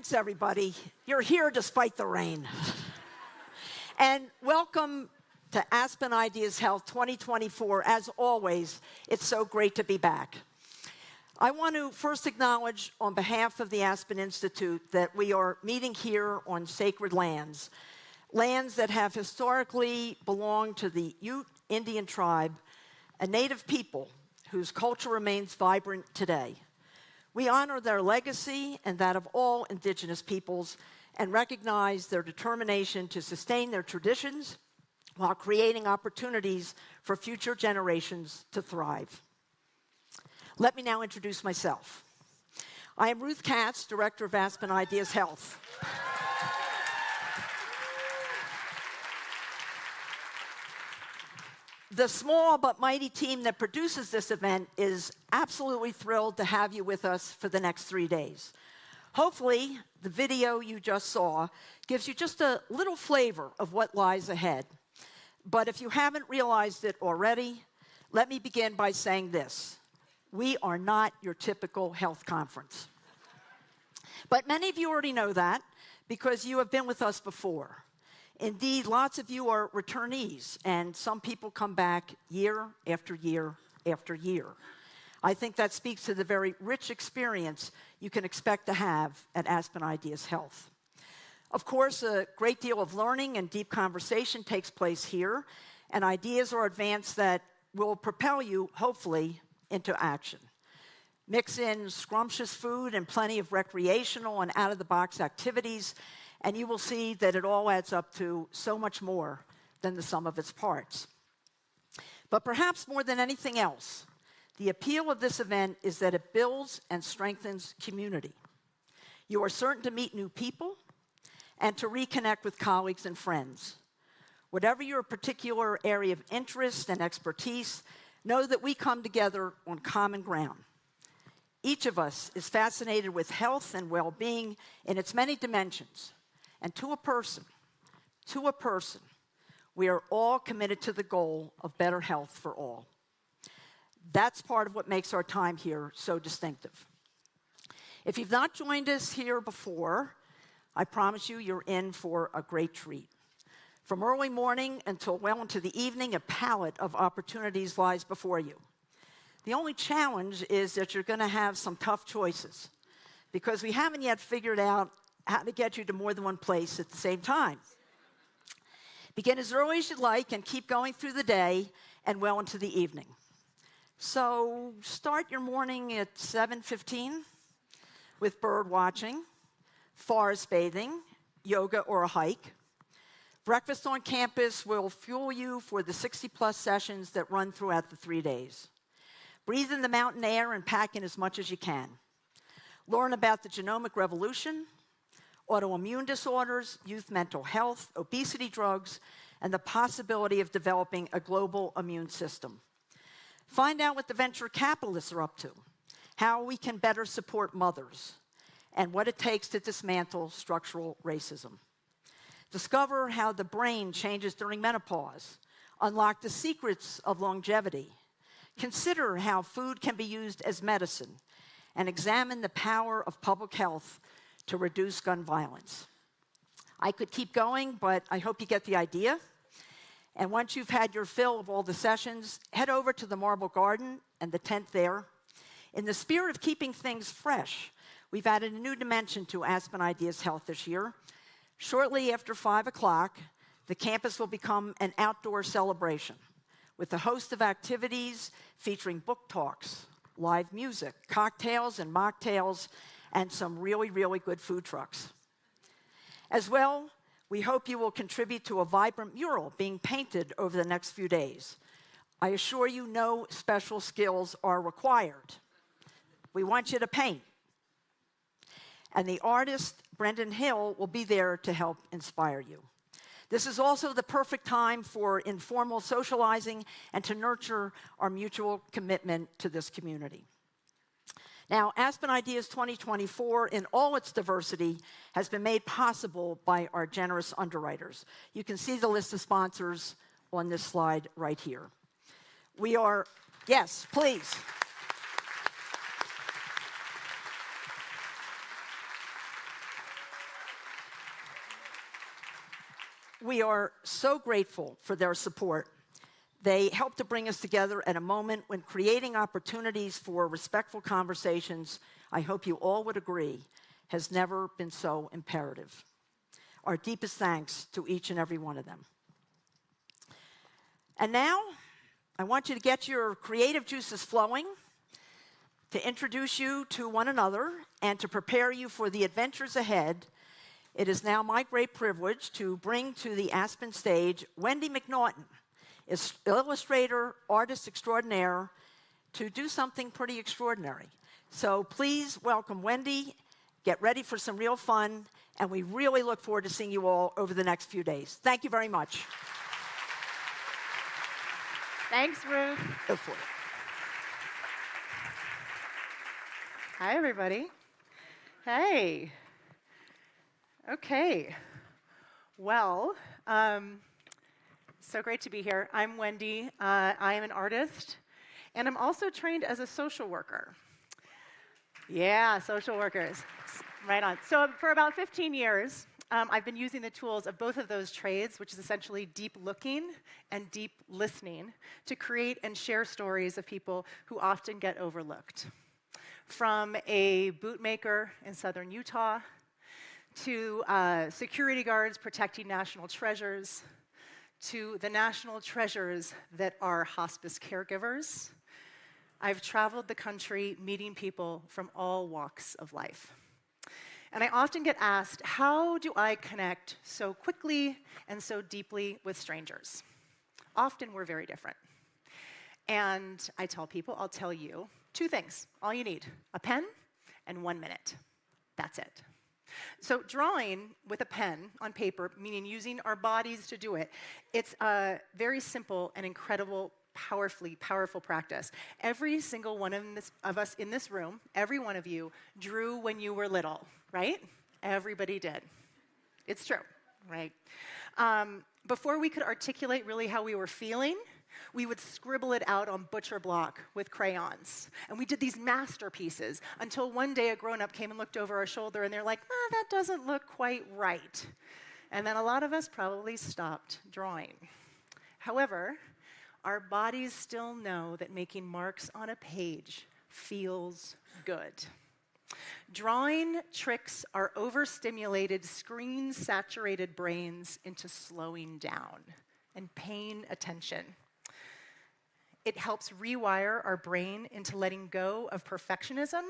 Thanks, everybody. You're here despite the rain. And welcome to Aspen Ideas Health 2024. As always, it's so great to be back. I want to first acknowledge on behalf of the Aspen Institute that we are meeting here on sacred lands, lands that have historically belonged to the Ute Indian tribe, a native people whose culture remains vibrant today. We honor their legacy and that of all indigenous peoples and recognize their determination to sustain their traditions while creating opportunities for future generations to thrive. Let me now introduce myself. I am Ruth Katz, Director of Aspen Ideas Health. The small but mighty team that produces this event is absolutely thrilled to have you with us for the next 3 days. Hopefully, the video you just saw gives you just a little flavor of what lies ahead. But if you haven't realized it already, let me begin by saying this. We are not your typical health conference. But many of you already know that because you have been with us before. Indeed, lots of you are returnees, and some people come back year after year after year. I think that speaks to the very rich experience you can expect to have at Aspen Ideas Health. Of course, a great deal of learning and deep conversation takes place here, and ideas are advanced that will propel you, hopefully, into action. Mix in scrumptious food and plenty of recreational and out-of-the-box activities, and you will see that it all adds up to so much more than the sum of its parts. But perhaps more than anything else, the appeal of this event is that it builds and strengthens community. You are certain to meet new people and to reconnect with colleagues and friends. Whatever your particular area of interest and expertise, know that we come together on common ground. Each of us is fascinated with health and well-being in its many dimensions. And to a person, we are all committed to the goal of better health for all. That's part of what makes our time here so distinctive. If you've not joined us here before, I promise you you're in for a great treat. From early morning until well into the evening, a palette of opportunities lies before you. The only challenge is that you're going to have some tough choices because we haven't yet figured out how to get you to more than one place at the same time. Begin as early as you like and keep going through the day and well into the evening. So start your morning at 7:15 with bird watching, forest bathing, yoga, or a hike. Breakfast on campus will fuel you for the 60-plus sessions that run throughout the 3 days. Breathe in the mountain air and pack in as much as you can. Learn about the genomic revolution, autoimmune disorders, youth mental health, obesity drugs, and the possibility of developing a global immune system. Find out what the venture capitalists are up to, how we can better support mothers, and what it takes to dismantle structural racism. Discover how the brain changes during menopause, unlock the secrets of longevity, consider how food can be used as medicine, and examine the power of public health to reduce gun violence. I could keep going, but I hope you get the idea. And once you've had your fill of all the sessions, head over to the Marble Garden and the tent there. In the spirit of keeping things fresh, we've added a new dimension to Aspen Ideas Health this year. Shortly after 5 o'clock, the campus will become an outdoor celebration with a host of activities featuring book talks, live music, cocktails and mocktails, and some really, really good food trucks. As well, we hope you will contribute to a vibrant mural being painted over the next few days. I assure you no special skills are required. We want you to paint. And the artist, Brendan Hill, will be there to help inspire you. This is also the perfect time for informal socializing and to nurture our mutual commitment to this community. Now, Aspen Ideas 2024, in all its diversity, has been made possible by our generous underwriters. You can see the list of sponsors on this slide right here. We are, yes, please. We are so grateful for their support. They help to bring us together at a moment when creating opportunities for respectful conversations, I hope you all would agree, has never been so imperative. Our deepest thanks to each and every one of them. And now, I want you to get your creative juices flowing, to introduce you to one another, and to prepare you for the adventures ahead. It is now my great privilege to bring to the Aspen stage Wendy MacNaughton, illustrator, artist extraordinaire, to do something pretty extraordinary. So please welcome Wendy, get ready for some real fun, and we really look forward to seeing you all over the next few days. Thank you very much. Thanks, Ruth. Go for it. Hi, everybody. Hey. Okay. Well, so great to be here. I'm Wendy. I am an artist, and I'm also trained as a social worker. Yeah, social workers. Right on. So for about 15 years, I've been using the tools of both of those trades, which is essentially deep looking and deep listening, to create and share stories of people who often get overlooked. From a bootmaker in southern Utah, to security guards protecting national treasures, to the national treasures that are hospice caregivers, I've traveled the country meeting people from all walks of life. And I often get asked, how do I connect so quickly and so deeply with strangers? Often we're very different. And I tell people, I'll tell you, two things, all you need, a pen and 1 minute. That's it. So drawing with a pen on paper, meaning using our bodies to do it, it's a very simple and incredible, powerful practice. Every single one of us in this room, every one of you, drew when you were little, right? Everybody did. It's true, right? Before we could articulate really how we were feeling, we would scribble it out on butcher block with crayons. And we did these masterpieces until one day a grown-up came and looked over our shoulder and they're like, that doesn't look quite right. And then a lot of us probably stopped drawing. However, our bodies still know that making marks on a page feels good. Drawing tricks our overstimulated, screen-saturated brains into slowing down and paying attention. It helps rewire our brain into letting go of perfectionism.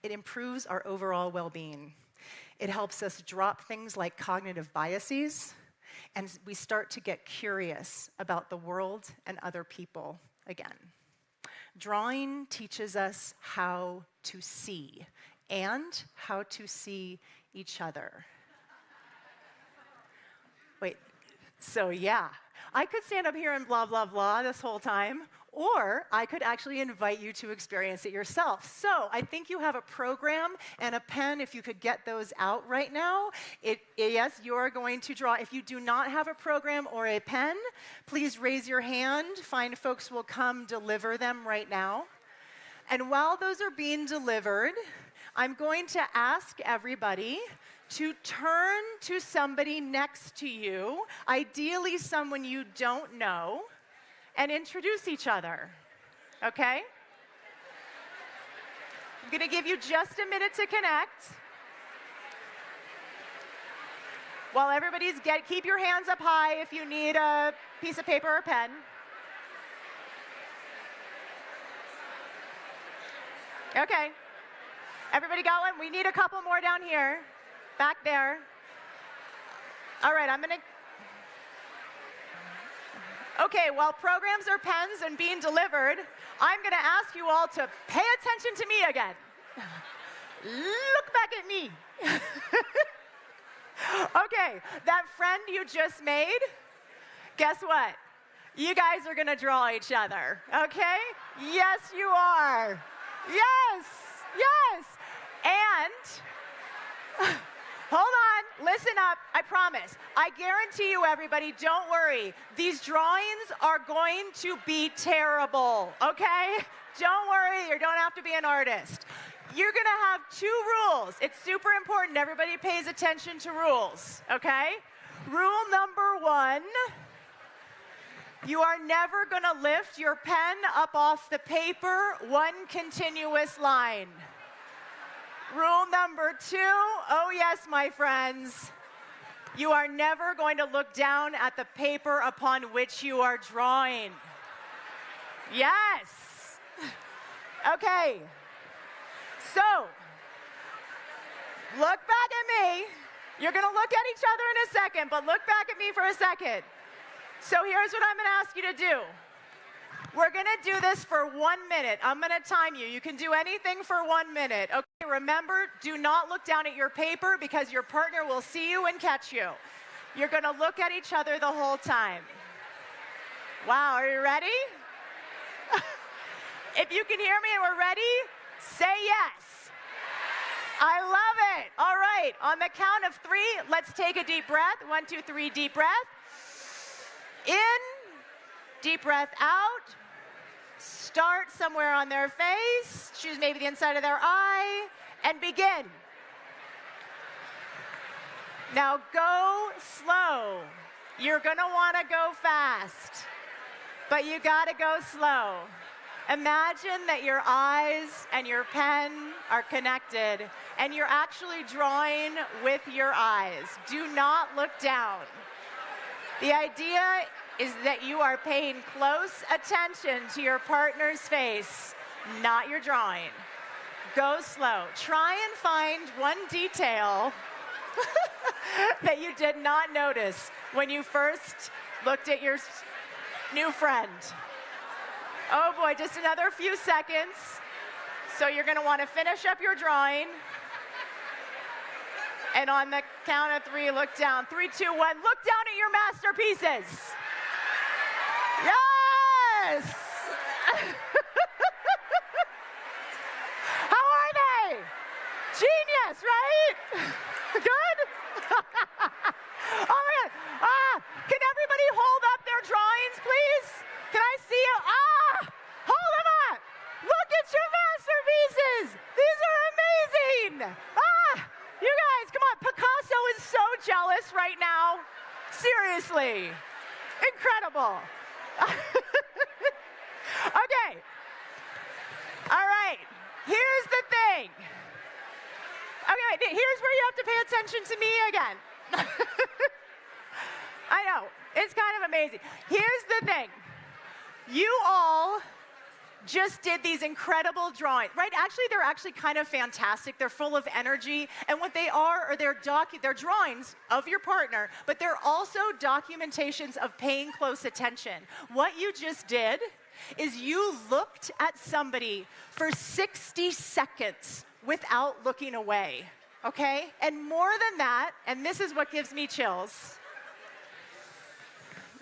It improves our overall well-being. It helps us drop things like cognitive biases, and we start to get curious about the world and other people again. Drawing teaches us how to see and how to see each other. Wait, so yeah, I could stand up here and blah, blah, blah this whole time, or I could actually invite you to experience it yourself. So I think you have a program and a pen. If you could get those out right now. Yes, you're going to draw. If you do not have a program or a pen, please raise your hand. Fine folks will come deliver them right now. And while those are being delivered, I'm going to ask everybody to turn to somebody next to you, ideally someone you don't know, and introduce each other, okay? I'm gonna give you just a minute to connect. While everybody's keep your hands up high if you need a piece of paper or pen. Okay, everybody got one? We need a couple more down here, back there. All right, Okay, while programs are pens and being delivered, I'm gonna ask you all to pay attention to me again. Look back at me. Okay, that friend you just made, guess what? You guys are gonna draw each other, okay? Yes, you are. Yes, yes. And, hold on, listen up, I promise. I guarantee you, everybody, don't worry. These drawings are going to be terrible, okay? Don't worry, you don't have to be an artist. You're gonna have 2 rules. It's super important everybody pays attention to rules, okay? Rule number 1, you are never going to lift your pen up off the paper one continuous line. Rule number 2, oh yes, my friends, you are never going to look down at the paper upon which you are drawing. Yes. Okay. So, look back at me. You're going to look at each other in a second, but look back at me for a second. So here's what I'm going to ask you to do. We're going to do this for 1 minute. I'm going to time you. You can do anything for 1 minute. Okay, remember, do not look down at your paper because your partner will see you and catch you. You're going to look at each other the whole time. Wow, are you ready? If you can hear me and we're ready, say yes. I love it. All right, on the count of 3, let's take a deep breath. 1, 2, 3, deep breath. In, deep breath out. Start somewhere on their face. Choose maybe the inside of their eye, and begin. Now go slow. You're gonna wanna go fast, but you gotta go slow. Imagine that your eyes and your pen are connected, and you're actually drawing with your eyes. Do not look down. The idea is that you are paying close attention to your partner's face, not your drawing. Go slow. Try and find one detail that you did not notice when you first looked at your new friend. Oh boy, just another few seconds. So you're going to want to finish up your drawing. And on the count of 3, look down. 3, 2, 1. Look down at your masterpieces. Yes! How are they? Genius, right? Good? Oh my God. Can everybody hold up their drawings, please? Can I see you? Hold them up. Look at your masterpieces. These are amazing. You guys, come on. Picasso is so jealous right now. Seriously. Incredible. Okay. All right. Here's the thing. Okay, here's where you have to pay attention to me again. I know. It's kind of amazing. Here's the thing. You all just did these incredible drawings, right? Actually, they're actually kind of fantastic. They're full of energy. And what they are they're drawings of your partner, but they're also documentations of paying close attention. What you just did is you looked at somebody for 60 seconds without looking away, okay? And more than that, and this is what gives me chills,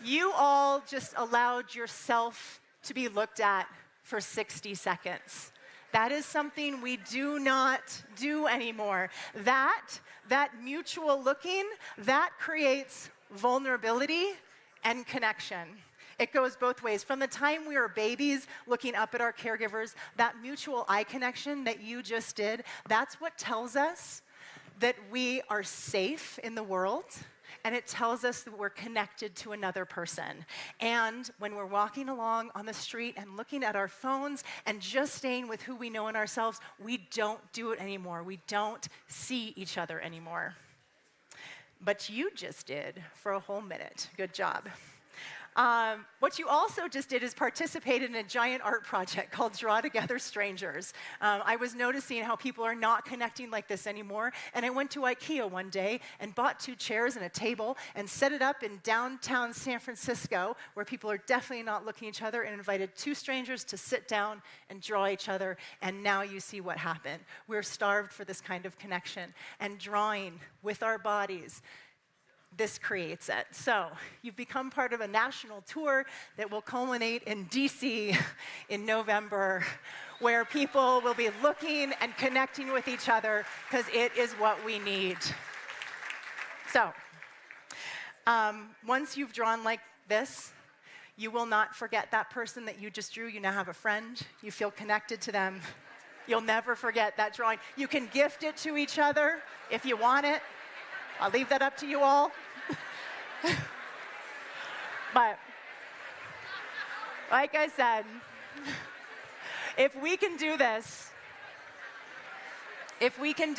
you all just allowed yourself to be looked at for 60 seconds. That is something we do not do anymore. That mutual looking, that creates vulnerability and connection. It goes both ways. From the time we were babies looking up at our caregivers, that mutual eye connection that you just did, that's what tells us that we are safe in the world. And it tells us that we're connected to another person. And when we're walking along on the street and looking at our phones and just staying with who we know in ourselves, we don't do it anymore. We don't see each other anymore. But you just did for a whole minute. Good job. What you also just did is participate in a giant art project called Draw Together Strangers. I was noticing how people are not connecting like this anymore, and I went to IKEA one day and bought 2 chairs and a table and set it up in downtown San Francisco, where people are definitely not looking at each other, and invited 2 strangers to sit down and draw each other, and now you see what happened. We're starved for this kind of connection, and drawing with our bodies, this creates it. So you've become part of a national tour that will culminate in DC in November, where people will be looking and connecting with each other because it is what we need. So once you've drawn like this, you will not forget that person that you just drew. You now have a friend. You feel connected to them. You'll never forget that drawing. You can gift it to each other if you want it. I'll leave that up to you all. But like I said, if we can do this, if we can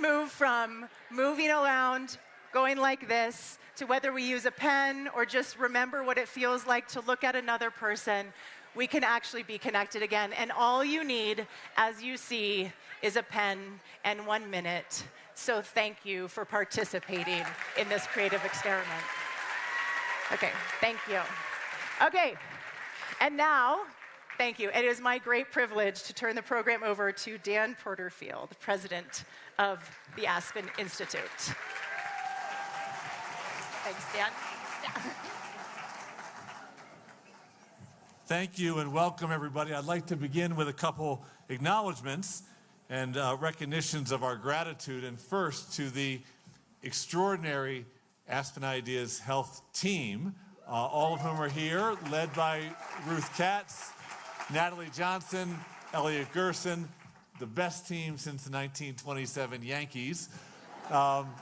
move from moving around, going like this, to whether we use a pen or just remember what it feels like to look at another person, we can actually be connected again. And all you need, as you see, is a pen and 1 minute. So thank you for participating in this creative experiment. Okay, thank you. Okay, and now, thank you. It is my great privilege to turn the program over to Dan Porterfield, president of the Aspen Institute. Thanks, Dan. Thank you and welcome, everybody. I'd like to begin with a couple acknowledgments and recognitions of our gratitude. And first, to the extraordinary Aspen Ideas Health team, all of whom are here, led by Ruth Katz, Natalie Johnson, Elliot Gerson, the best team since the 1927 Yankees.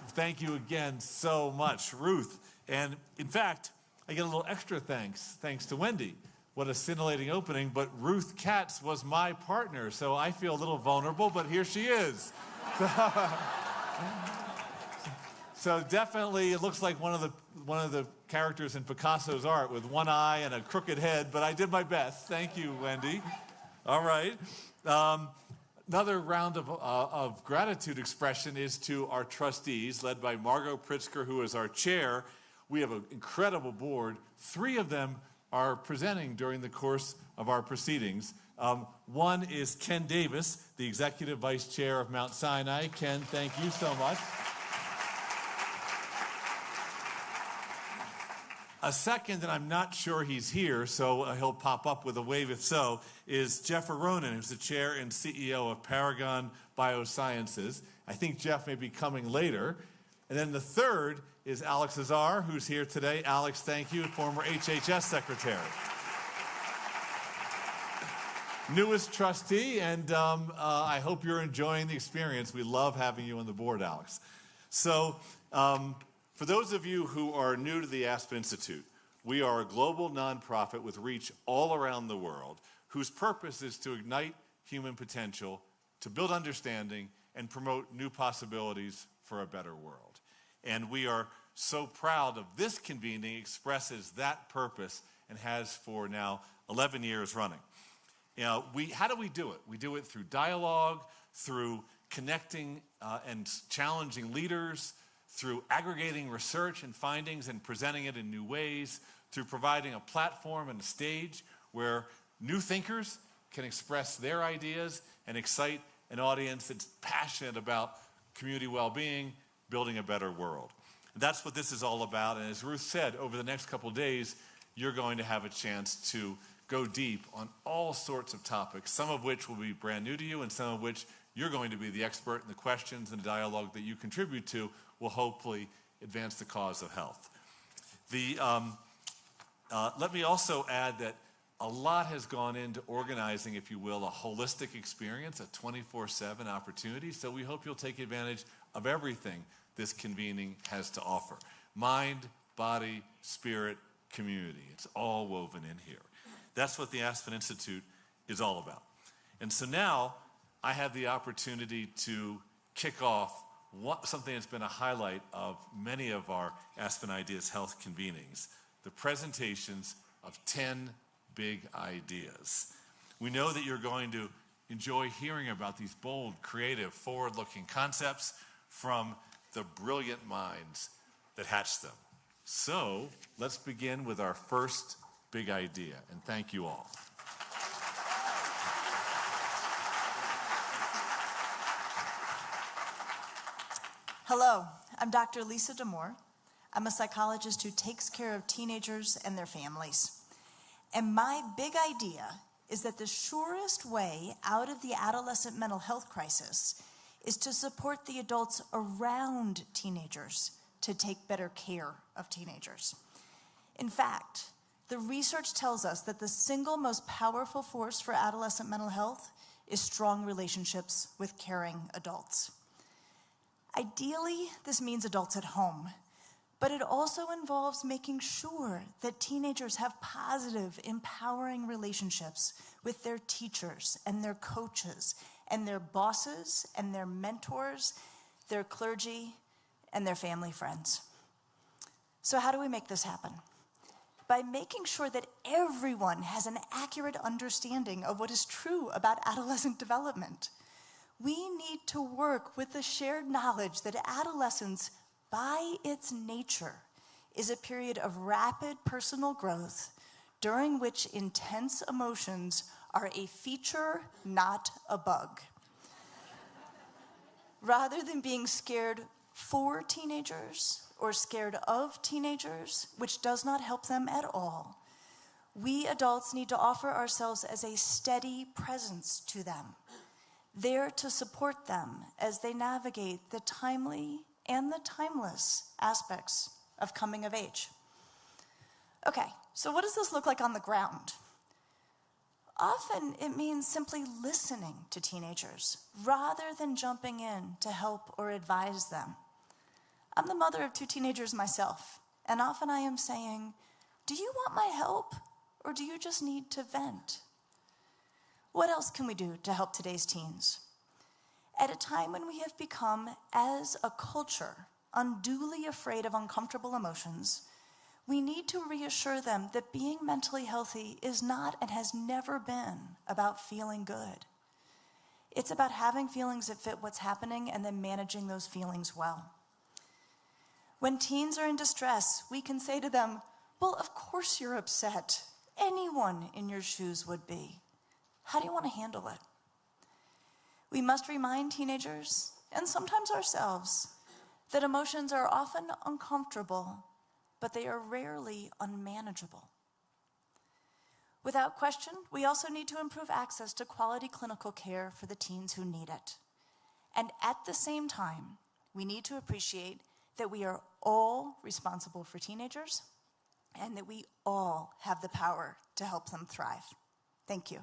Thank you again so much, Ruth. And in fact, I get a little extra thanks to Wendy. What a scintillating opening, but Ruth Katz was my partner, so I feel a little vulnerable, but here she is. So definitely, it looks like one of the characters in Picasso's art with one eye and a crooked head, but I did my best. Thank you, Wendy. All right. Another round of gratitude expression is to our trustees, led by Margot Pritzker, who is our chair. We have an incredible board. 3 of them are presenting during the course of our proceedings. One is Ken Davis, the Executive Vice Chair of Mount Sinai. Ken, thank you so much. A second, and I'm not sure he's here, so he'll pop up with a wave if so, is Jeff Aronin, who's the Chair and CEO of Paragon Biosciences. I think Jeff may be coming later. And then the third is Alex Azar, who's here today. Alex, thank you, former HHS Secretary. Newest trustee, and I hope you're enjoying the experience. We love having you on the board, Alex. So for those of you who are new to the Aspen Institute, we are a global nonprofit with reach all around the world, whose purpose is to ignite human potential, to build understanding, and promote new possibilities for a better world. And we are so proud of this convening expresses that purpose and has for now 11 years running. You know, how do we do it? We do it through dialogue, through connecting and challenging leaders, through aggregating research and findings and presenting it in new ways, through providing a platform and a stage where new thinkers can express their ideas and excite an audience that's passionate about community well-being, building a better world. That's what this is all about. And as Ruth said, over the next couple of days, you're going to have a chance to go deep on all sorts of topics, some of which will be brand new to you and some of which you're going to be the expert, and the questions and the dialogue that you contribute to will hopefully advance the cause of health. Let me also add that a lot has gone into organizing, if you will, a holistic experience, a 24/7 opportunity. So we hope you'll take advantage of everything this convening has to offer. Mind, body, spirit, community. It's all woven in here. That's what the Aspen Institute is all about. And so now I have the opportunity to kick off something that's been a highlight of many of our Aspen Ideas Health convenings, the presentations of 10 big ideas. We know that you're going to enjoy hearing about these bold, creative, forward-looking concepts from the brilliant minds that hatch them. So let's begin with our first big idea, and thank you all. Hello, I'm Dr. Lisa Damour. I'm a psychologist who takes care of teenagers and their families. And my big idea is that the surest way out of the adolescent mental health crisis is to support the adults around teenagers to take better care of teenagers. In fact, the research tells us that the single most powerful force for adolescent mental health is strong relationships with caring adults. Ideally, this means adults at home, but it also involves making sure that teenagers have positive, empowering relationships with their teachers and their coaches and their bosses and their mentors, their clergy, and their family friends. So how do we make this happen? By making sure that everyone has an accurate understanding of what is true about adolescent development. We need to work with the shared knowledge that adolescence, by its nature, is a period of rapid personal growth during which intense emotions are a feature, not a bug. Rather than being scared for teenagers or scared of teenagers, which does not help them at all, we adults need to offer ourselves as a steady presence to them, there to support them as they navigate the timely and the timeless aspects of coming of age. Okay, so what does this look like on the ground? Often it means simply listening to teenagers rather than jumping in to help or advise them. I'm the mother of 2 teenagers myself, and often I am saying, do you want my help, or do you just need to vent? What else can we do to help today's teens? At a time when we have become, as a culture, unduly afraid of uncomfortable emotions, we need to reassure them that being mentally healthy is not and has never been about feeling good. It's about having feelings that fit what's happening and then managing those feelings well. When teens are in distress, we can say to them, well, of course you're upset. Anyone in your shoes would be. How do you want to handle it? We must remind teenagers, and sometimes ourselves, that emotions are often uncomfortable, but they are rarely unmanageable. Without question, we also need to improve access to quality clinical care for the teens who need it. And at the same time, we need to appreciate that we are all responsible for teenagers and that we all have the power to help them thrive. Thank you.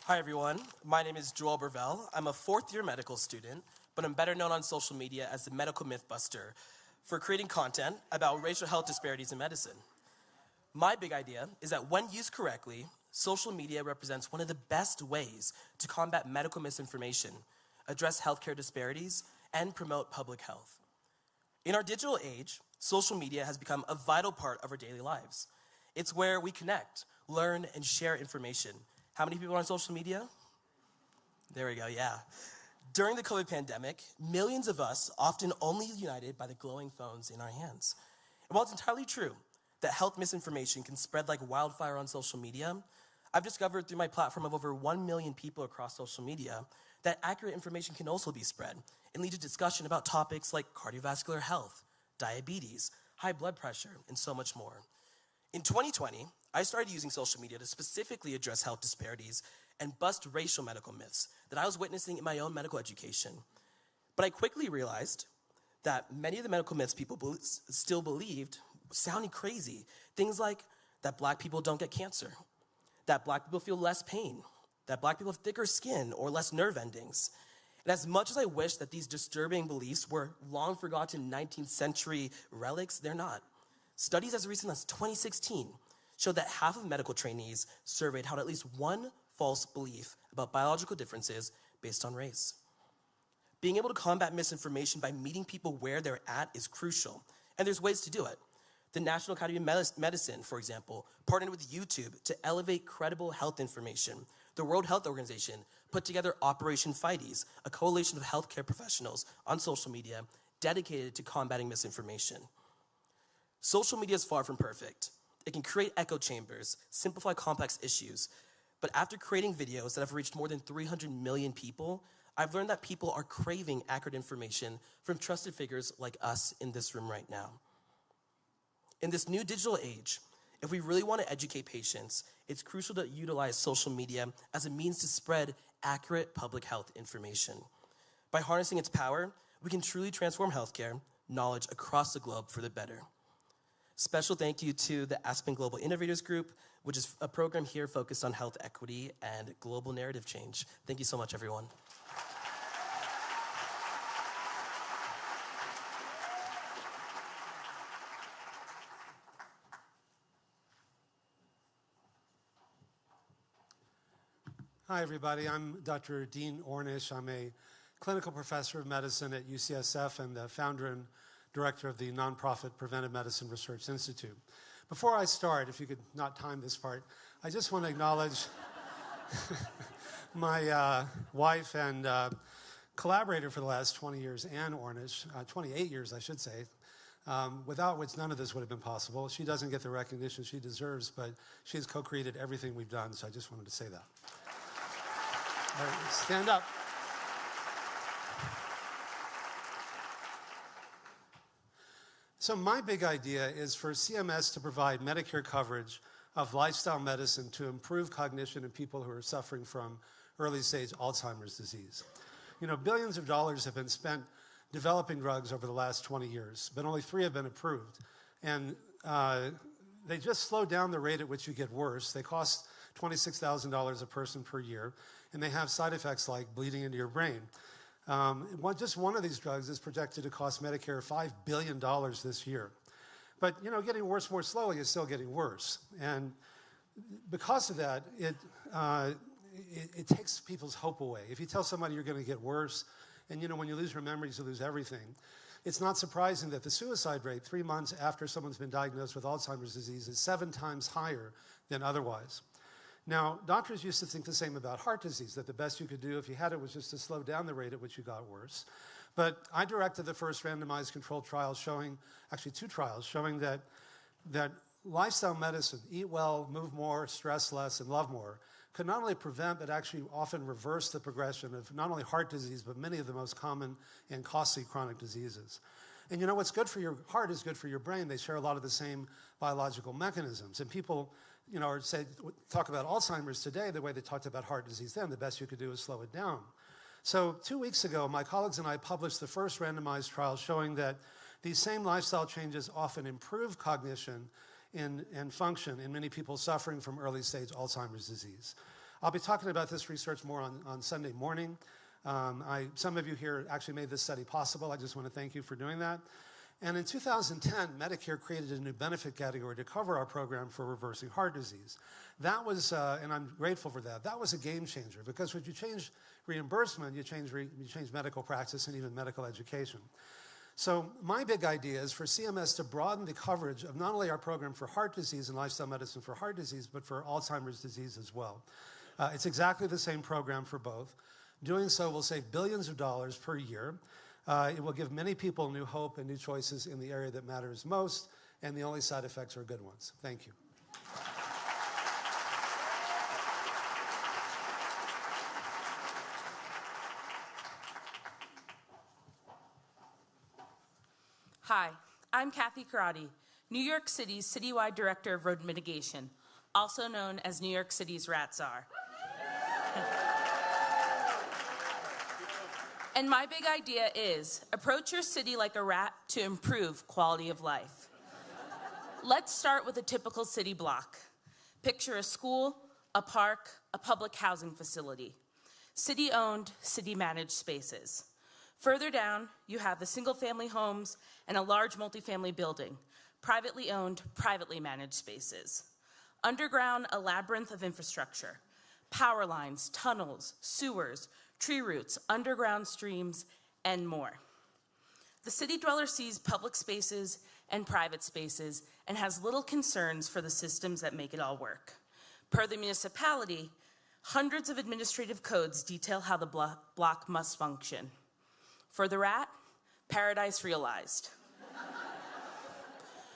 Hi, everyone. My name is Joel Bervell. I'm a 4th-year medical student, but I'm better known on social media as the medical mythbuster for creating content about racial health disparities in medicine. My big idea is that when used correctly, social media represents one of the best ways to combat medical misinformation, address healthcare disparities, and promote public health. In our digital age, social media has become a vital part of our daily lives. It's where we connect, learn, and share information. How many people are on social media? There we go, yeah. During the COVID pandemic, millions of us often only united by the glowing phones in our hands. And while it's entirely true that health misinformation can spread like wildfire on social media, I've discovered through my platform of over 1 million people across social media that accurate information can also be spread and lead to discussion about topics like cardiovascular health, diabetes, high blood pressure, and so much more. In 2020, I started using social media to specifically address health disparities and bust racial medical myths that I was witnessing in my own medical education. But I quickly realized that many of the medical myths people still believed sounded crazy. Things like that Black people don't get cancer, that Black people feel less pain, that Black people have thicker skin or less nerve endings. And as much as I wish that these disturbing beliefs were long forgotten 19th century relics, they're not. Studies as recent as 2016 showed that half of medical trainees surveyed held at least one false belief about biological differences based on race. Being able to combat misinformation by meeting people where they're at is crucial, and there's ways to do it. The National Academy of Medicine, for example, partnered with YouTube to elevate credible health information. The World Health Organization put together Operation Fighties, a coalition of healthcare professionals on social media dedicated to combating misinformation. Social media is far from perfect. It can create echo chambers, simplify complex issues, but after creating videos that have reached more than 300 million people, I've learned that people are craving accurate information from trusted figures like us in this room right now. In this new digital age, if we really want to educate patients, it's crucial to utilize social media as a means to spread accurate public health information. By harnessing its power, we can truly transform healthcare knowledge across the globe for the better. Special thank you to the Aspen Global Innovators Group, which is a program here focused on health equity and global narrative change. Thank you so much, everyone. Hi, everybody. I'm Dr. Dean Ornish. I'm a clinical professor of medicine at UCSF and the founder and director of the nonprofit Preventive Medicine Research Institute. Before I start, if you could not time this part, I just want to acknowledge my wife and collaborator for the last 20 years, Ann Ornish, 28 years, I should say, without which none of this would have been possible. She doesn't get the recognition she deserves, but she has co-created everything we've done, so I just wanted to say that. All right, stand up. So my big idea is for CMS to provide Medicare coverage of lifestyle medicine to improve cognition in people who are suffering from early-stage Alzheimer's disease. You know, billions of dollars have been spent developing drugs over the last 20 years, but only 3 have been approved. And they just slow down the rate at which you get worse. They cost $26,000 a person per year, and they have side effects like bleeding into your brain. Just one of these drugs is projected to cost Medicare $5 billion this year. But, you know, getting worse more slowly is still getting worse. And because of that, it takes people's hope away. If you tell somebody you're going to get worse, and, you know, when you lose your memories, you lose everything, it's not surprising that the suicide rate 3 months after someone's been diagnosed with Alzheimer's disease is 7 times higher than otherwise. Now, doctors used to think the same about heart disease, that the best you could do if you had it was just to slow down the rate at which you got worse. But I directed the first randomized controlled trial showing, actually 2 trials, showing that lifestyle medicine, eat well, move more, stress less, and love more, could not only prevent but actually often reverse the progression of not only heart disease, but many of the most common and costly chronic diseases. And you know, what's good for your heart is good for your brain. They share a lot of the same biological mechanisms. And people, you know, talk about Alzheimer's today the way they talked about heart disease then. The best you could do is slow it down. So 2 weeks ago, my colleagues and I published the first randomized trial showing that these same lifestyle changes often improve cognition and function in many people suffering from early-stage Alzheimer's disease. I'll be talking about this research more on Sunday morning. Some of you here actually made this study possible. I just want to thank you for doing that. And in 2010, Medicare created a new benefit category to cover our program for reversing heart disease. That was, and I'm grateful for that, that was a game changer, because when you change reimbursement, you change medical practice and even medical education. So my big idea is for CMS to broaden the coverage of not only our program for heart disease and lifestyle medicine for heart disease, but for Alzheimer's disease as well. It's exactly the same program for both. Doing so will save billions of dollars per year. It will give many people new hope and new choices in the area that matters most, and the only side effects are good ones. Thank you. Hi, I'm Kathy Corradi, New York City's citywide director of road mitigation, also known as New York City's rat czar. And my big idea is, approach your city like a rat to improve quality of life. Let's start with a typical city block. Picture a school, a park, a public housing facility. City-owned, city-managed spaces. Further down, you have the single-family homes and a large multifamily building, privately owned, privately managed spaces. Underground, a labyrinth of infrastructure. Power lines, tunnels, sewers, tree roots, underground streams, and more. The city dweller sees public spaces and private spaces and has little concerns for the systems that make it all work. Per the municipality, hundreds of administrative codes detail how the block must function. For the rat, paradise realized.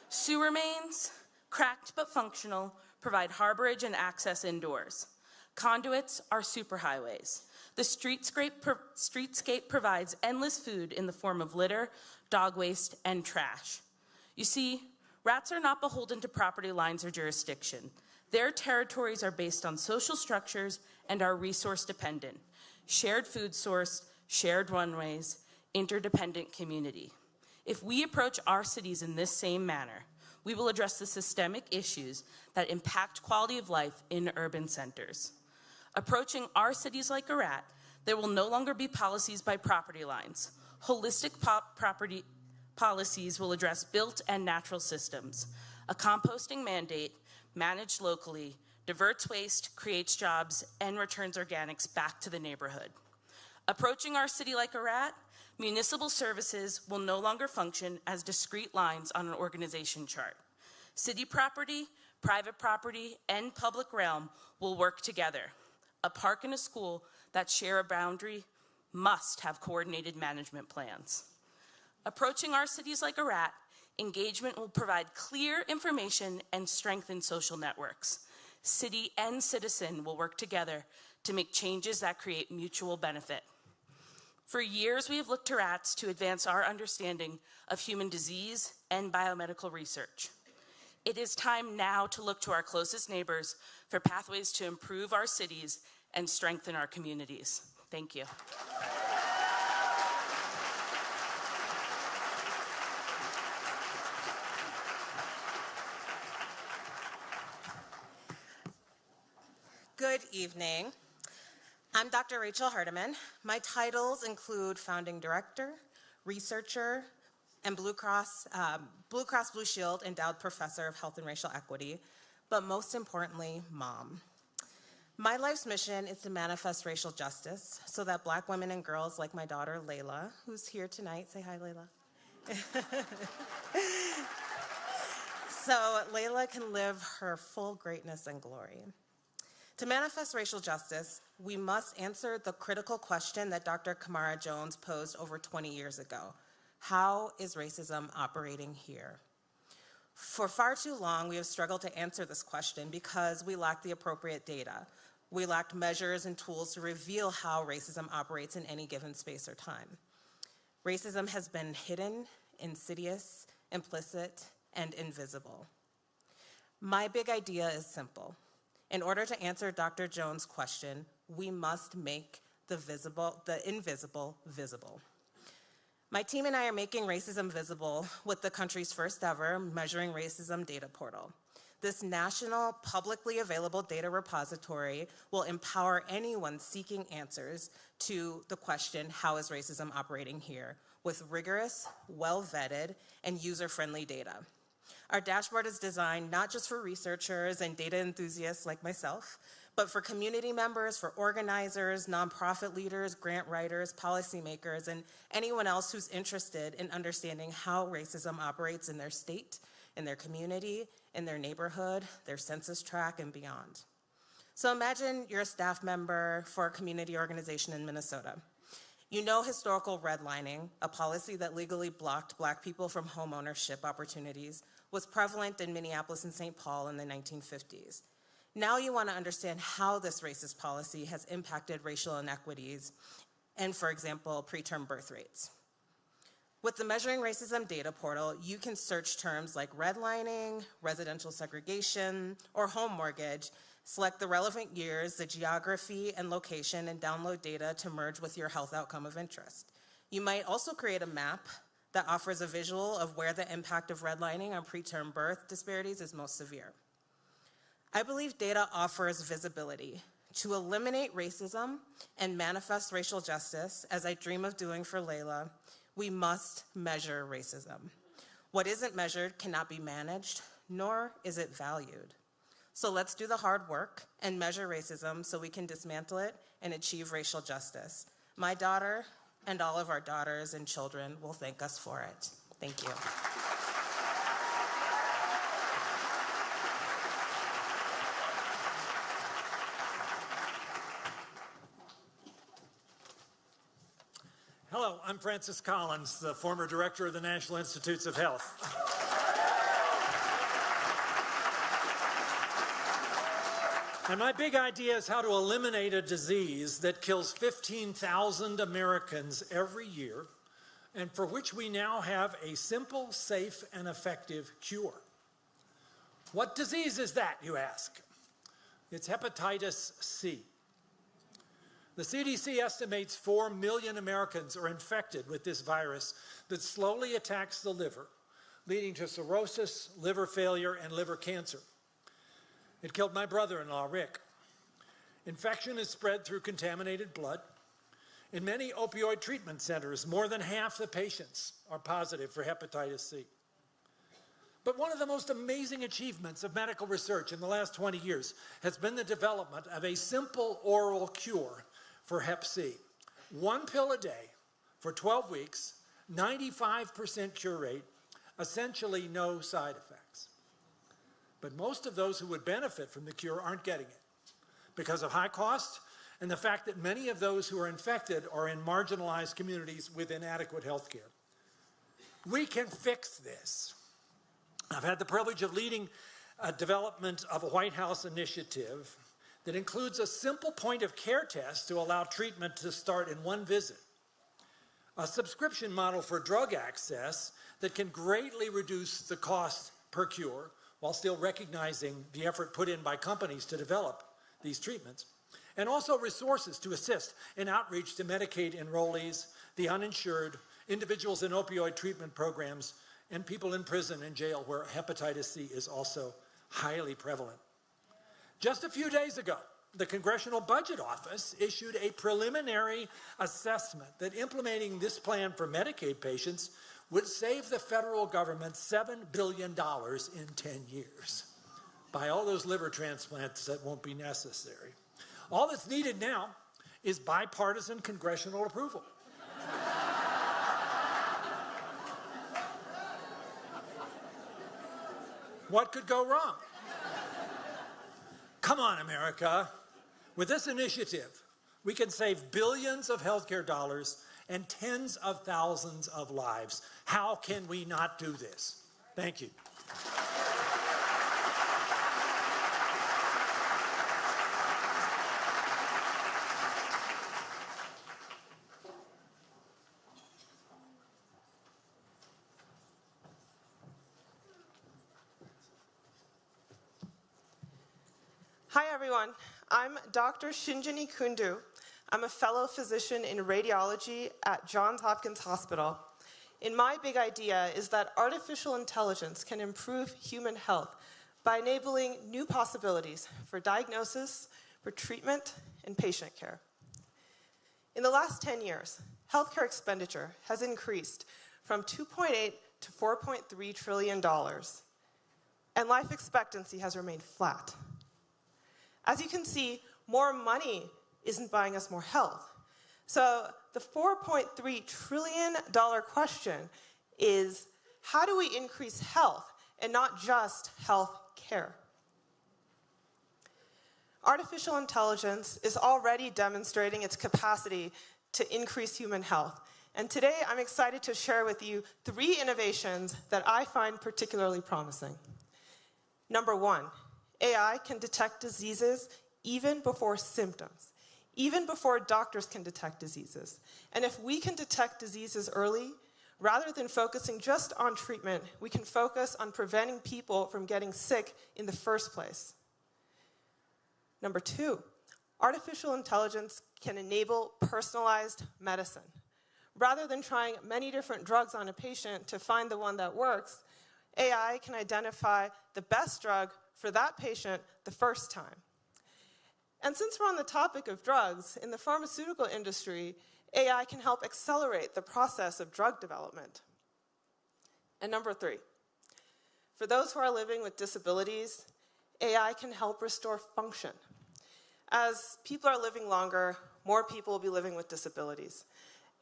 Sewer mains, cracked but functional, provide harborage and access indoors. Conduits are superhighways. The streetscape provides endless food in the form of litter, dog waste, and trash. You see, rats are not beholden to property lines or jurisdiction. Their territories are based on social structures and are resource dependent. Shared food source, shared runways, interdependent community. If we approach our cities in this same manner, we will address the systemic issues that impact quality of life in urban centers. Approaching our cities like a rat, there will no longer be policies by property lines. Holistic property policies will address built and natural systems. A composting mandate, managed locally, diverts waste, creates jobs, and returns organics back to the neighborhood. Approaching our city like a rat, municipal services will no longer function as discrete lines on an organization chart. City property, private property, and public realm will work together. A park and a school that share a boundary must have coordinated management plans. Approaching our cities like a rat, engagement will provide clear information and strengthen social networks. City and citizen will work together to make changes that create mutual benefit. For years, we have looked to rats to advance our understanding of human disease and biomedical research. It is time now to look to our closest neighbors for pathways to improve our cities and strengthen our communities. Thank you. Good evening. I'm Dr. Rachel Hardeman. My titles include founding director, researcher, and Blue Cross Blue Shield endowed professor of health and racial equity, but most importantly, mom. My life's mission is to manifest racial justice so that Black women and girls like my daughter, Layla, who's here tonight, say hi, Layla. So Layla can live her full greatness and glory. To manifest racial justice, we must answer the critical question that Dr. Kamara Jones posed over 20 years ago. How is racism operating here? For far too long, we have struggled to answer this question because we lack the appropriate data. We lacked measures and tools to reveal how racism operates in any given space or time. Racism has been hidden, insidious, implicit, and invisible. My big idea is simple. In order to answer Dr. Jones' question, we must make the invisible visible. My team and I are making racism visible with the country's first ever Measuring Racism data portal. This national, publicly available data repository will empower anyone seeking answers to the question, how is racism operating here, with rigorous, well-vetted, and user-friendly data. Our dashboard is designed not just for researchers and data enthusiasts like myself, but for community members, for organizers, nonprofit leaders, grant writers, policymakers, and anyone else who's interested in understanding how racism operates in their state, in their community, in their neighborhood, their census tract, and beyond. So imagine you're a staff member for a community organization in Minnesota. You know historical redlining, a policy that legally blocked Black people from home ownership opportunities, was prevalent in Minneapolis and St. Paul in the 1950s. Now you want to understand how this racist policy has impacted racial inequities and, for example, preterm birth rates. With the Measuring Racism data portal, you can search terms like redlining, residential segregation, or home mortgage, select the relevant years, the geography and location, and download data to merge with your health outcome of interest. You might also create a map that offers a visual of where the impact of redlining on preterm birth disparities is most severe. I believe data offers visibility. To eliminate racism and manifest racial justice, as I dream of doing for Layla, we must measure racism. What isn't measured cannot be managed, nor is it valued. So let's do the hard work and measure racism so we can dismantle it and achieve racial justice. My daughter and all of our daughters and children will thank us for it. Thank you. Hello, I'm Francis Collins, the former director of the National Institutes of Health. And my big idea is how to eliminate a disease that kills 15,000 Americans every year, and for which we now have a simple, safe, and effective cure. What disease is that, you ask? It's hepatitis C. The CDC estimates 4 million Americans are infected with this virus that slowly attacks the liver, leading to cirrhosis, liver failure, and liver cancer. It killed my brother-in-law, Rick. Infection is spread through contaminated blood. In many opioid treatment centers, more than half the patients are positive for hepatitis C. But one of the most amazing achievements of medical research in the last 20 years has been the development of a simple oral cure for hep C. 1 pill a day for 12 weeks, 95% cure rate, essentially no side effects. But most of those who would benefit from the cure aren't getting it because of high cost and the fact that many of those who are infected are in marginalized communities with inadequate health care. We can fix this. I've had the privilege of leading a development of a White House initiative that includes a simple point of care test to allow treatment to start in one visit, a subscription model for drug access that can greatly reduce the cost per cure while still recognizing the effort put in by companies to develop these treatments, and also resources to assist in outreach to Medicaid enrollees, the uninsured, individuals in opioid treatment programs, and people in prison and jail where hepatitis C is also highly prevalent. Just a few days ago, the Congressional Budget Office issued a preliminary assessment that implementing this plan for Medicaid patients would save the federal government $7 billion in 10 years. By all those liver transplants that won't be necessary. All that's needed now is bipartisan congressional approval. What could go wrong? Come on, America. With this initiative, we can save billions of healthcare dollars and tens of thousands of lives. How can we not do this? Thank you. Hi, everyone. I'm Dr. Shinjini Kundu. I'm a fellow physician in radiology at Johns Hopkins Hospital. And my big idea is that artificial intelligence can improve human health by enabling new possibilities for diagnosis, for treatment, and patient care. In the last 10 years, healthcare expenditure has increased from $2.8 to $4.3 trillion, and life expectancy has remained flat. As you can see, more money isn't buying us more health. So the $4.3 trillion question is, how do we increase health and not just health care? Artificial intelligence is already demonstrating its capacity to increase human health. And today I'm excited to share with you 3 innovations that I find particularly promising. Number 1, AI can detect diseases even before symptoms, even before doctors can detect diseases. And if we can detect diseases early, rather than focusing just on treatment, we can focus on preventing people from getting sick in the first place. Number 2, artificial intelligence can enable personalized medicine. Rather than trying many different drugs on a patient to find the one that works, AI can identify the best drug for that patient the first time. And since we're on the topic of drugs, in the pharmaceutical industry, AI can help accelerate the process of drug development. And number 3, for those who are living with disabilities, AI can help restore function. As people are living longer, more people will be living with disabilities.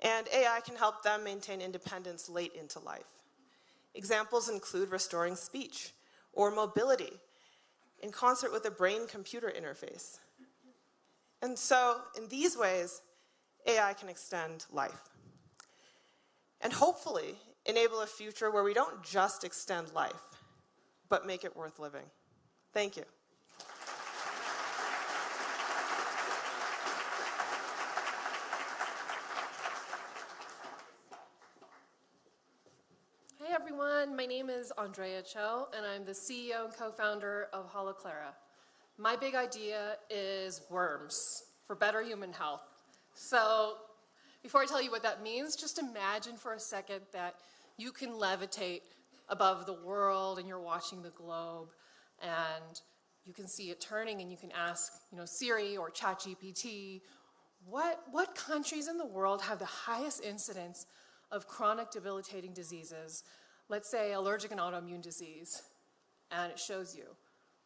And AI can help them maintain independence late into life. Examples include restoring speech or mobility in concert with a brain-computer interface. And so, in these ways, AI can extend life. And hopefully, enable a future where we don't just extend life, but make it worth living. Thank you. Hey everyone, my name is Andrea Choe, and I'm the CEO and co-founder of Holoclara. My big idea is worms for better human health. So before I tell you what that means, just imagine for a second that you can levitate above the world and you're watching the globe, and you can see it turning, and you can ask, Siri or ChatGPT, what countries in the world have the highest incidence of chronic debilitating diseases, let's say allergic and autoimmune disease, and it shows you.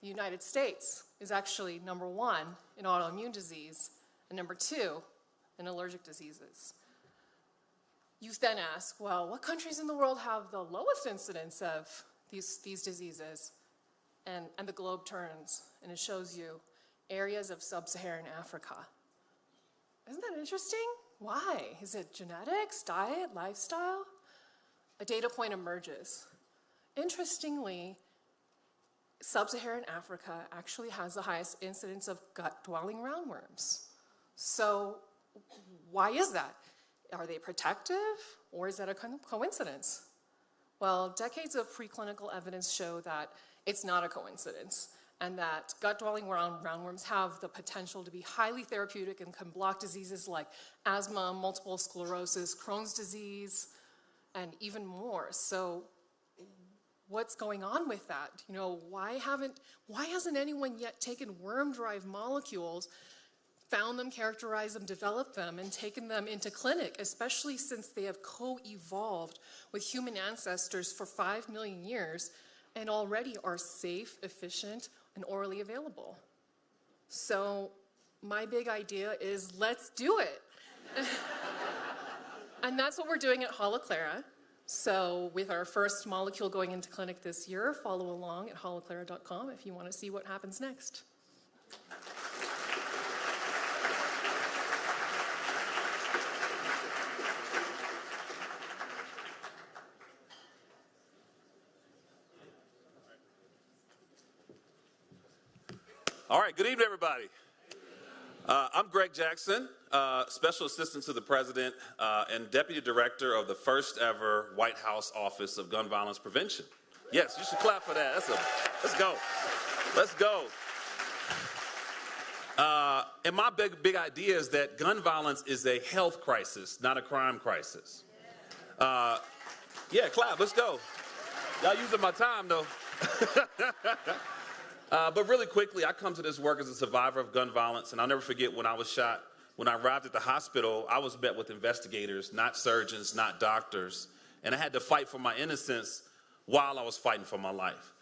The United States is actually number 1 in autoimmune disease and number 2 in allergic diseases. You then ask, well, what countries in the world have the lowest incidence of these diseases? And the globe turns, and it shows you areas of sub-Saharan Africa. Isn't that interesting? Why? Is it genetics, diet, lifestyle? A data point emerges. Interestingly, sub-Saharan Africa actually has the highest incidence of gut-dwelling roundworms. So why is that? Are they protective, or is that a coincidence? Well, decades of preclinical evidence show that it's not a coincidence, and that gut-dwelling roundworms have the potential to be highly therapeutic and can block diseases like asthma, multiple sclerosis, Crohn's disease, and even more. So what's going on with that? Why hasn't anyone yet taken worm-derived molecules, found them, characterized them, developed them, and taken them into clinic, especially since they have co-evolved with human ancestors for 5 million years and already are safe, efficient, and orally available? So my big idea is, let's do it. And that's what we're doing at Holoclara. So with our first molecule going into clinic this year, follow along at holoclara.com if you want to see what happens next. All right, good evening, everybody. I'm Greg Jackson, Special Assistant to the President and Deputy Director of the first ever White House Office of Gun Violence Prevention. Yes, you should clap for that. Let's go. Let's go. And my big idea is that gun violence is a health crisis, not a crime crisis. Yeah, clap, let's go. Y'all using my time, though. But really quickly, I come to this work as a survivor of gun violence, and I'll never forget when I was shot. When I arrived at the hospital, I was met with investigators, not surgeons, not doctors, and I had to fight for my innocence while I was fighting for my life.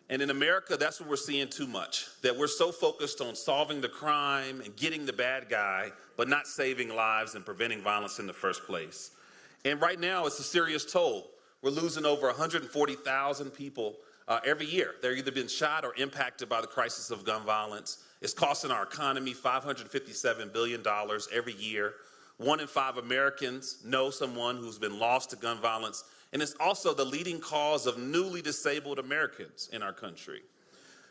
And in America, that's what we're seeing too much, that we're so focused on solving the crime and getting the bad guy, but not saving lives and preventing violence in the first place. And right now, it's a serious toll. We're losing over 140,000 people every year. They're either been shot or impacted by the crisis of gun violence. It's costing our economy $557 billion every year. 1 in 5 Americans know someone who's been lost to gun violence, and it's also the leading cause of newly disabled Americans in our country.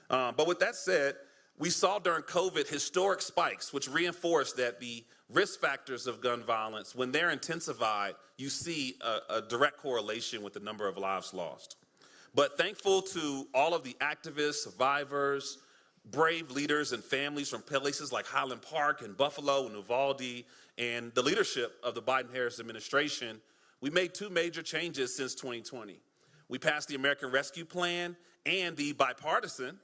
But with that said, we saw during COVID historic spikes, which reinforced that the risk factors of gun violence, when they're intensified, you see a direct correlation with the number of lives lost. But thankful to all of the activists, survivors, brave leaders and families from places like Highland Park and Buffalo and Uvalde, and the leadership of the Biden-Harris administration, we made 2 major changes since 2020. We passed the American Rescue Plan and the bipartisan,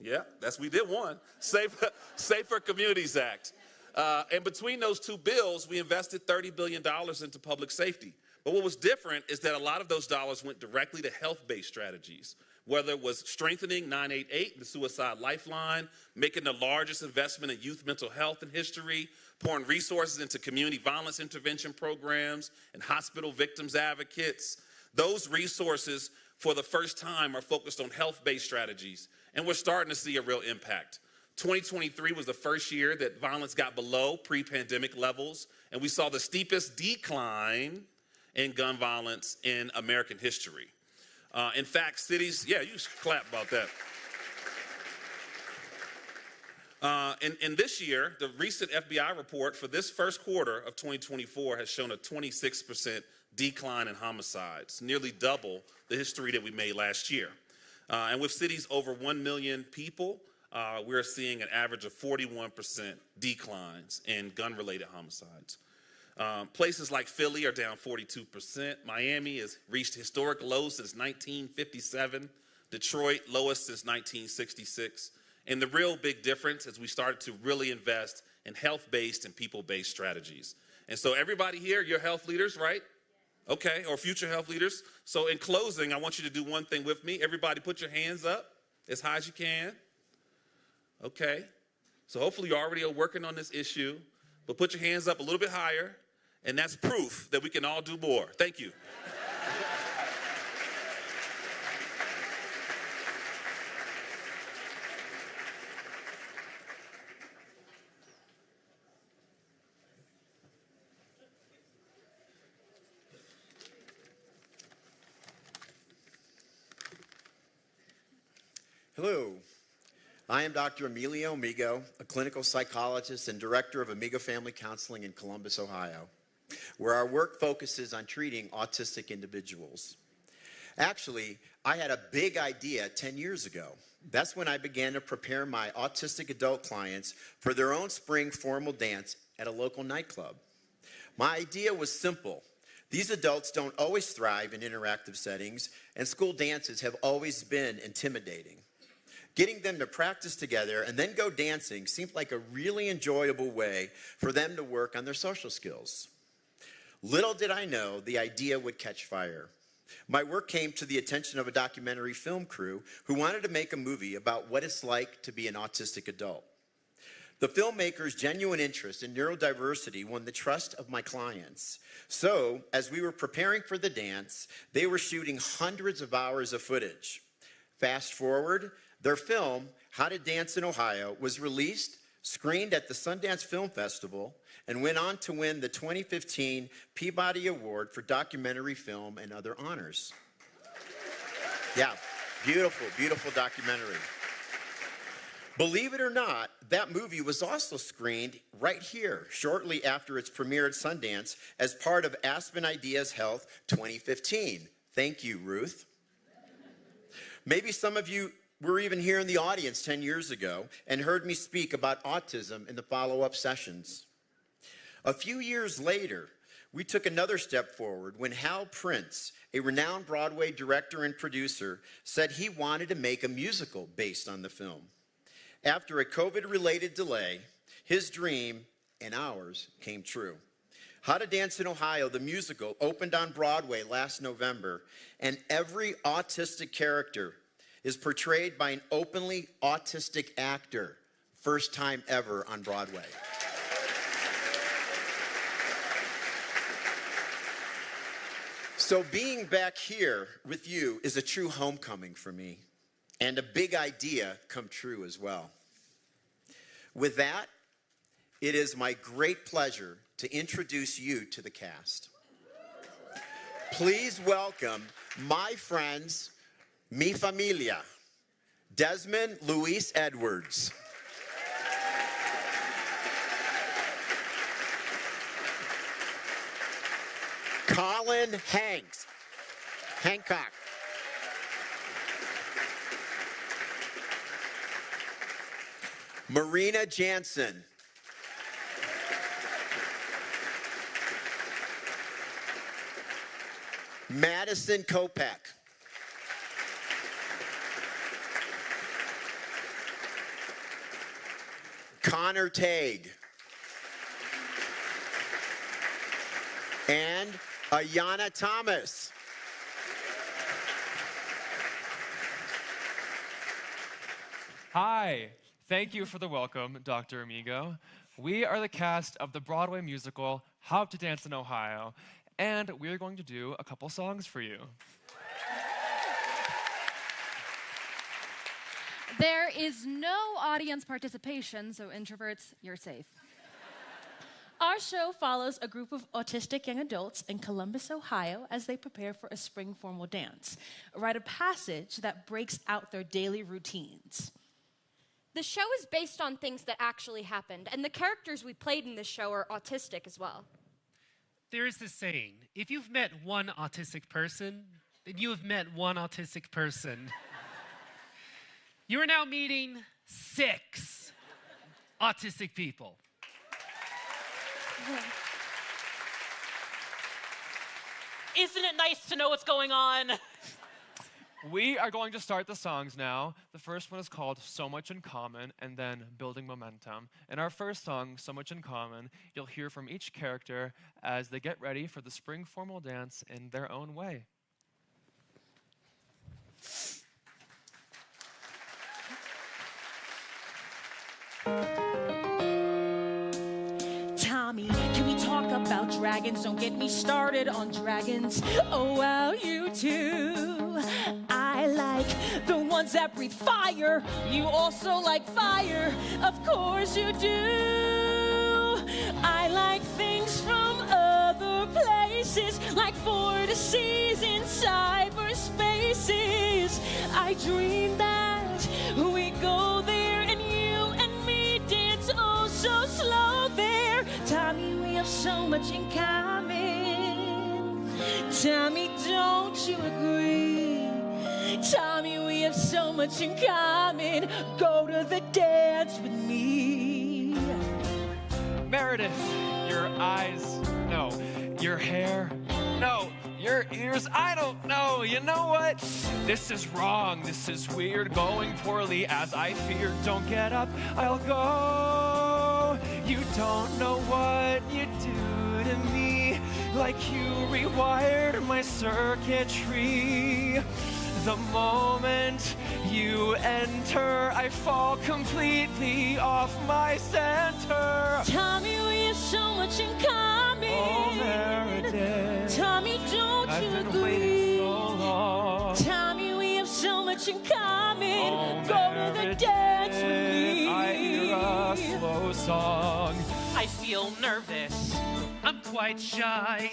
we did one, Safer Communities Act. And between those 2 bills, we invested $30 billion into public safety. But what was different is that a lot of those dollars went directly to health-based strategies, whether it was strengthening 988, the suicide lifeline, making the largest investment in youth mental health in history, pouring resources into community violence intervention programs and hospital victims advocates. Those resources, for the first time, are focused on health-based strategies, and we're starting to see a real impact. 2023 was the first year that violence got below pre-pandemic levels, and we saw the steepest decline in gun violence in American history. In fact, cities, you should clap about that. And this year, the recent FBI report for this first quarter of 2024 has shown a 26% decline in homicides, nearly double the history that we made last year. And with cities over 1 million people, we're seeing an average of 41% declines in gun-related homicides. Places like Philly are down 42%. Miami has reached historic lows since 1957. Detroit, lowest since 1966. And the real big difference is we started to really invest in health-based and people-based strategies. And so everybody here, you're health leaders, right? Okay, or future health leaders. So in closing, I want you to do one thing with me. Everybody put your hands up as high as you can. Okay. So hopefully you already are working on this issue, but put your hands up a little bit higher, and that's proof that we can all do more. Thank you. Hello, I am Dr. Emilio Amigo, a clinical psychologist and director of Amigo Family Counseling in Columbus, Ohio, where our work focuses on treating autistic individuals. Actually, I had a big idea 10 years ago. That's when I began to prepare my autistic adult clients for their own spring formal dance at a local nightclub. My idea was simple. These adults don't always thrive in interactive settings, and school dances have always been intimidating. Getting them to practice together and then go dancing seemed like a really enjoyable way for them to work on their social skills. Little did I know the idea would catch fire. My work came to the attention of a documentary film crew who wanted to make a movie about what it's like to be an autistic adult. The filmmakers' genuine interest in neurodiversity won the trust of my clients. So, as we were preparing for the dance, they were shooting hundreds of hours of footage. Fast forward, their film, How to Dance in Ohio, was released, screened at the Sundance Film Festival, and went on to win the 2015 Peabody Award for Documentary Film and other honors. Yeah, beautiful, beautiful documentary. Believe it or not, that movie was also screened right here, shortly after its premiere at Sundance, as part of Aspen Ideas Health 2015. Thank you, Ruth. Maybe some of you were even here in the audience 10 years ago and heard me speak about autism in the follow-up sessions. A few years later, we took another step forward when Hal Prince, a renowned Broadway director and producer, said he wanted to make a musical based on the film. After a COVID-related delay, his dream and ours came true. How to Dance in Ohio, the musical, opened on Broadway last November, and every autistic character is portrayed by an openly autistic actor, first time ever on Broadway. So being back here with you is a true homecoming for me, and a big idea come true as well. With that, it is my great pleasure to introduce you to the cast. Please welcome my friends, mi familia, Desmond Luis Edwards. Collin Hancock. Marina Jansen. Madison Kopec. Conor Tague. And Ayanna Thomas. Hi, thank you for the welcome, Dr. Amigo. We are the cast of the Broadway musical, How to Dance in Ohio, and we're going to do a couple songs for you. There is no audience participation, so introverts, you're safe. Our show follows a group of autistic young adults in Columbus, Ohio, as they prepare for a spring formal dance, a rite of passage that breaks out their daily routines. The show is based on things that actually happened, and the characters we played in this show are autistic as well. There is this saying, if you've met one autistic person, then you have met one autistic person. You are now meeting 6 autistic people. Isn't it nice to know what's going on? We are going to start the songs now. The first one is called So Much in Common, and then Building Momentum. In our first song, So Much in Common, you'll hear from each character as they get ready for the spring formal dance in their own way. Tommy, can we talk about dragons? Don't get me started on dragons. Oh, wow, you too. I like the ones that breathe fire. You also like fire. Of course you do. I like things from other places, like vortices in cyberspaces. I dream that we go there and you and me dance oh so slow there. Tommy, we have so much in common. Tommy, don't you agree? Tommy, we have so much in common. Go to the dance with me. Meredith, your eyes, no. Your hair, no. Your ears, I don't know. You know what? This is wrong. This is weird. Going poorly as I feared. Don't get up. I'll go. You don't know what you do to me. Like you rewired my circuitry. The moment you enter, I fall completely off my center. Tommy, we have so much in common. Oh, Meredith. Tommy, don't I've you been agree? waiting so long. Tommy, we have so much in common. Oh, Go to the dance with me. I hear a slow song. I feel nervous. I'm quite shy.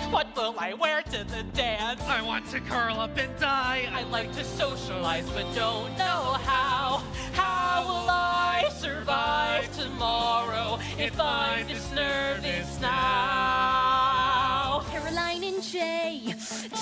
What will I wear to the dance? I want to curl up and die. I like to socialize but don't know how. How will I survive tomorrow if I'm this nervous now? Caroline and Jay,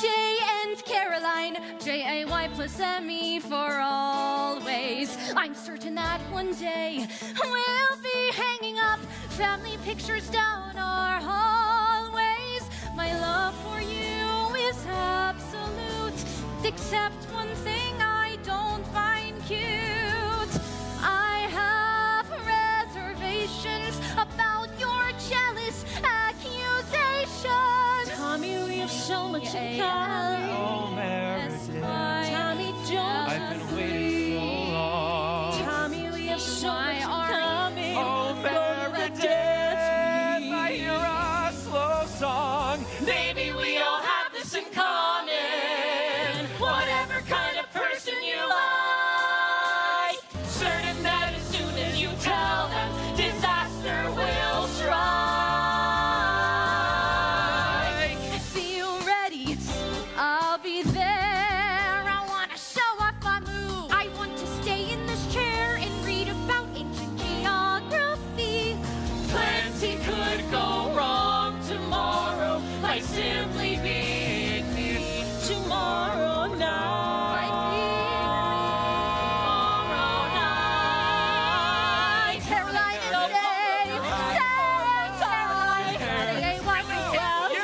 Jay and Caroline, Jay plus me for always. I'm certain that one day we'll be hanging up family pictures down our hallways. My love for you is absolute, except one thing I don't find cute. I have reservations about your jealous accusations. Tommy, we have so much in common. Oh, Meredith. Tommy, don't I've been waiting so long. Tommy, we have so much in common. Oh, Meredith. I hear a slow song. Maybe we all have this in common. Whatever kind of person you like. Certain that as soon as you tell them, disaster will strike. Feel ready, I'll be there. I want to show off my move. I want to stay in this chair and read about ancient geography. Plenty could go wrong tomorrow by simply being me. Tomorrow night. Caroline and Jay, Caroline, Jay, why we love you.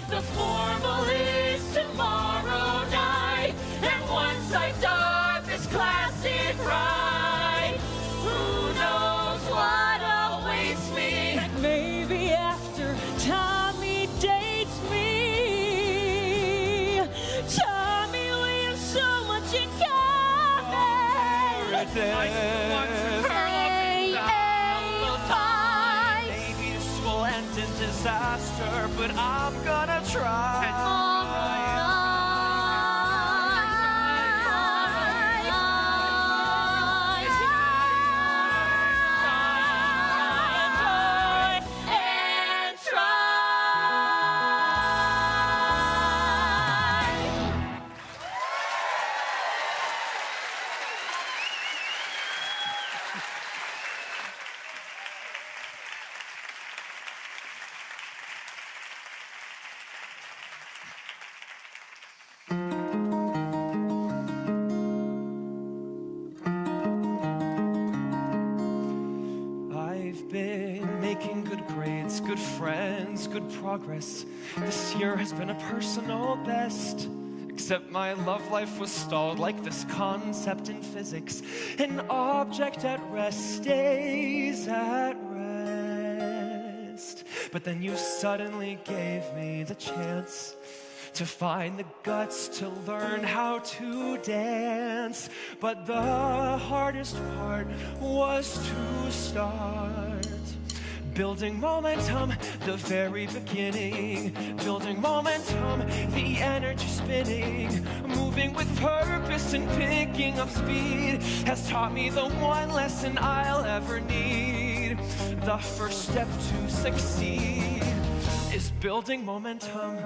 The formal is tomorrow night, and once I've done this classic ride, who knows what awaits me? Maybe after Tommy dates me. Tommy, we have so much in common. Maybe this will end in disaster, but I'm gonna try. And try. good friends, good progress. This year has been a personal best. Except my love life was stalled like this concept in physics. An object at rest stays at rest. But then you suddenly gave me the chance to find the guts to learn how to dance. But the hardest part was to start. Building momentum, the very beginning. Building momentum, the energy spinning. Moving with purpose and picking up speed has taught me the one lesson I'll ever need. The first step to succeed is building momentum.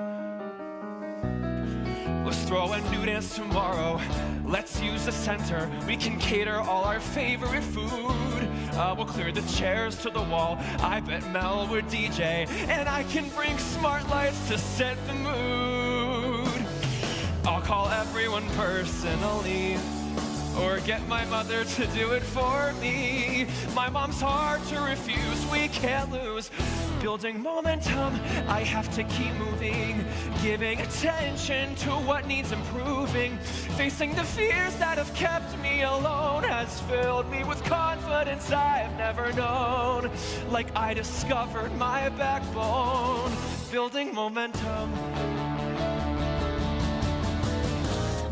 Let's throw a new dance tomorrow. Let's use the center. We can cater all our favorite food. We'll clear the chairs to the wall. I bet Mel would DJ. And I can bring smart lights to set the mood. I'll call everyone personally, or get my mother to do it for me. My mom's hard to refuse, we can't lose. Building momentum, I have to keep moving. Giving attention to what needs improving. Facing the fears that have kept me alone has filled me with confidence I've never known. Like I discovered my backbone. Building momentum.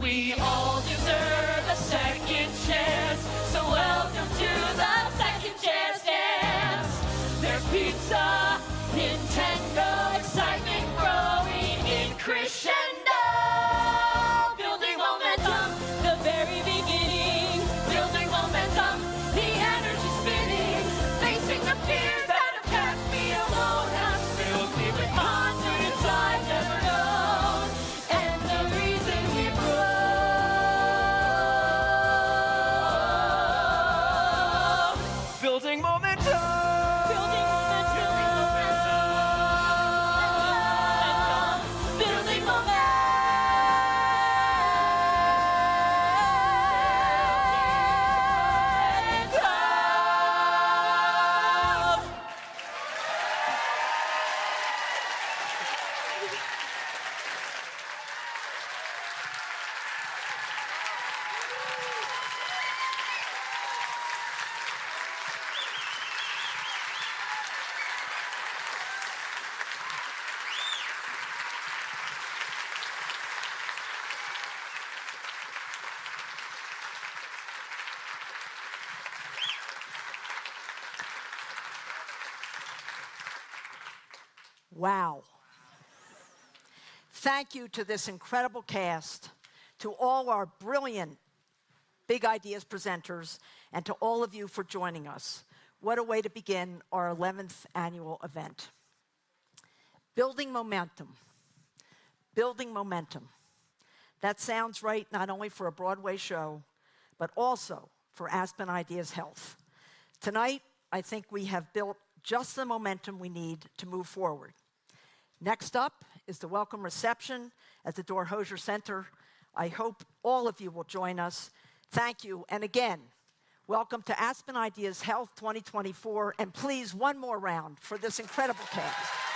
We all deserve a second chance, so welcome to the second chance dance. There's pizza, Nintendo, excitement growing in crescendo. Building momentum, the very beginning. Building momentum, the energy spinning. Facing the fears that have kept me alone has filled me with confidence I've never known. And the reason we grow. Building momentum. Building momentum. Building momentum. Wow. Thank you to this incredible cast, to all our brilliant Big Ideas presenters, and to all of you for joining us. What a way to begin our 11th annual event. Building momentum. Building momentum. That sounds right not only for a Broadway show, but also for Aspen Ideas Health. Tonight, I think we have built just the momentum we need to move forward. Next up is the welcome reception at the Dorr-Hosier Center. I hope all of you will join us. Thank you, and again, welcome to Aspen Ideas Health 2024, and please, one more round for this incredible cast.